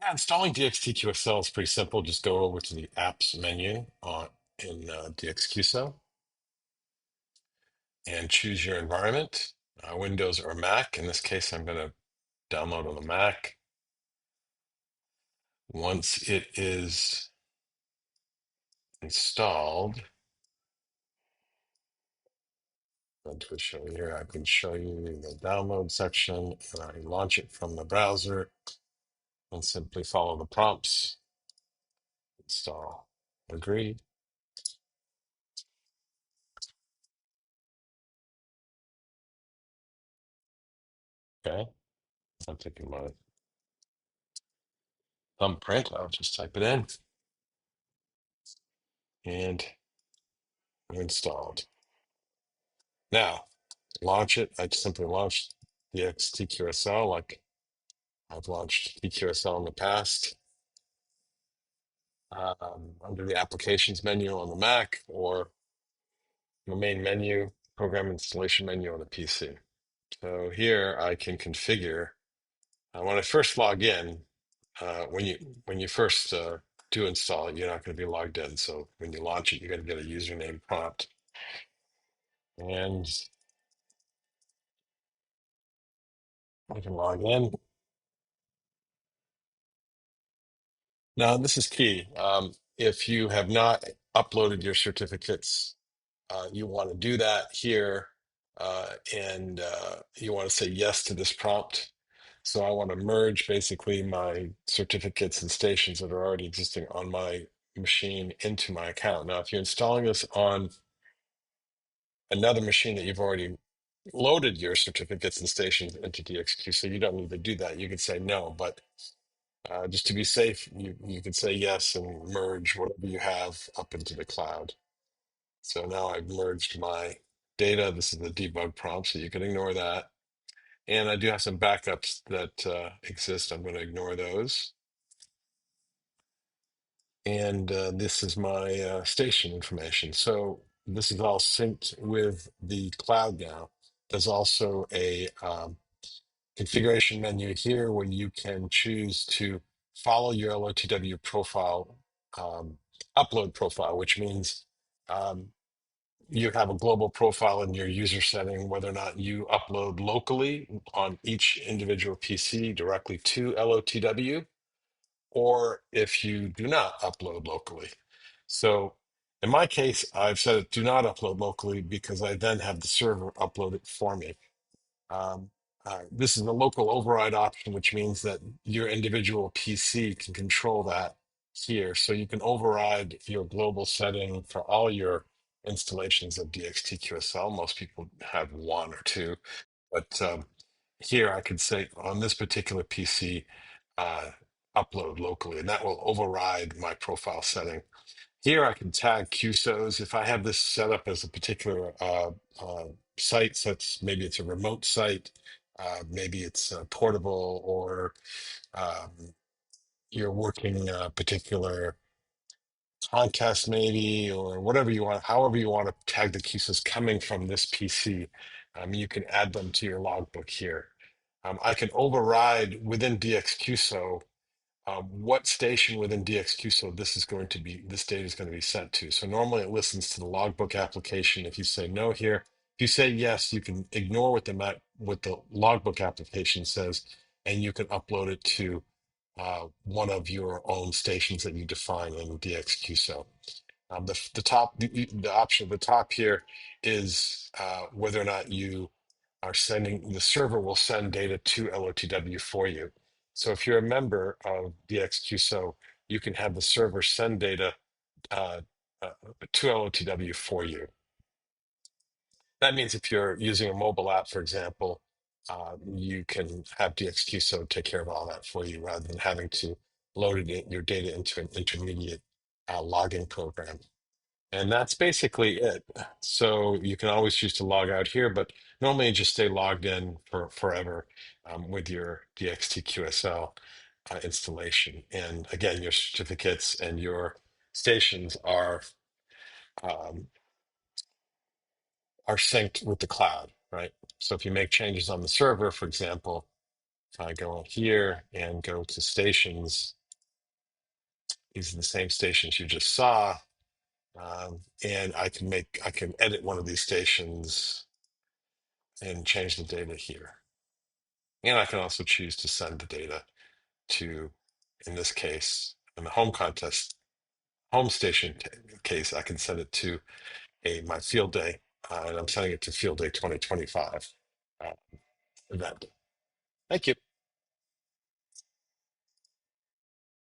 Yeah, installing DX-TQSL is pretty simple. Just go over to the apps menu in DxQSO and choose your environment, Windows or Mac. In this case, I'm going to download on the Mac. Once it is installed, I'm going to show you here. I can show you the download section, and I launch it from the browser and simply follow the prompts. Install. Agree. Okay. I'm taking my thumbprint. I'll just type it in, and I'm installed. Now, launch it. I simply launched DX-TQSL like I've launched TQSL in the past, under the applications menu on the Mac or the main menu, program installation menu on the PC. So here I can configure. When I first log in, when you first do install it, you're not going to be logged in. So when you launch it, you're going to get a username prompt, and I can log in. Now, this is key. If you have not uploaded your certificates, you want to do that here, and you want to say yes to this prompt. So I want to merge basically my certificates and stations that are already existing on my machine into my account. Now, if you're installing this on another machine that you've already loaded your certificates and stations into DXQ, so you don't need to do that. You can say no, but just to be safe, you can say yes and merge whatever you have up into the cloud. So now I've merged my data. This is the debug prompt, so you can ignore that. And I do have some backups that exist. I'm going to ignore those. And this is my station information. So this is all synced with the cloud now. There's also a configuration menu here where you can choose to follow your LoTW profile, um, upload profile, which means you have a global profile in your user setting, whether or not you upload locally on each individual PC directly to LoTW, or if you do not upload locally. So in my case, I've said it do not upload locally because I then have the server upload it for me. Um, this is the local override option, which means that your individual PC can control that here. So you can override your global setting for all your installations of DxTQSL. Most people have one or two, but here I could say on this particular PC, uh, upload locally, and that will override my profile setting. Here I can tag QSOs. If I have this set up as a particular site, such maybe it's a remote site, maybe it's portable, or um, you're working a particular contest, maybe, or whatever you want, however you want to tag the QSOs coming from this PC, you can add them to your logbook here. I can override within DxQSO what station within DxQSO this data is going to be sent to. So normally it listens to the logbook application. If you say no here, if you say yes, you can ignore what the logbook application says, and you can upload it to one of your own stations that you define in DxQSO. The option at the top here is whether or not you are sending, the server will send data to LoTW for you. So if you're a member of DxQSO, you can have the server send data uh, uh, to LoTW for you. That means if you're using a mobile app, for example, you can have DxQSO take care of all that for you rather than having to load your data into an intermediate logging program. And that's basically it. So you can always choose to log out here, but normally you just stay logged in for forever with your DxTQSL installation. And again, your certificates and your stations um, are synced with the cloud, right? So if you make changes on the server, for example, If I go on here and go to stations, these are the same stations you just saw. And I can edit one of these stations and change the data here. And I can also choose to send the data to, in this case, in the home contest, home station case, I can send it to my field day, and I'm sending it to field day 2025 event. Thank you.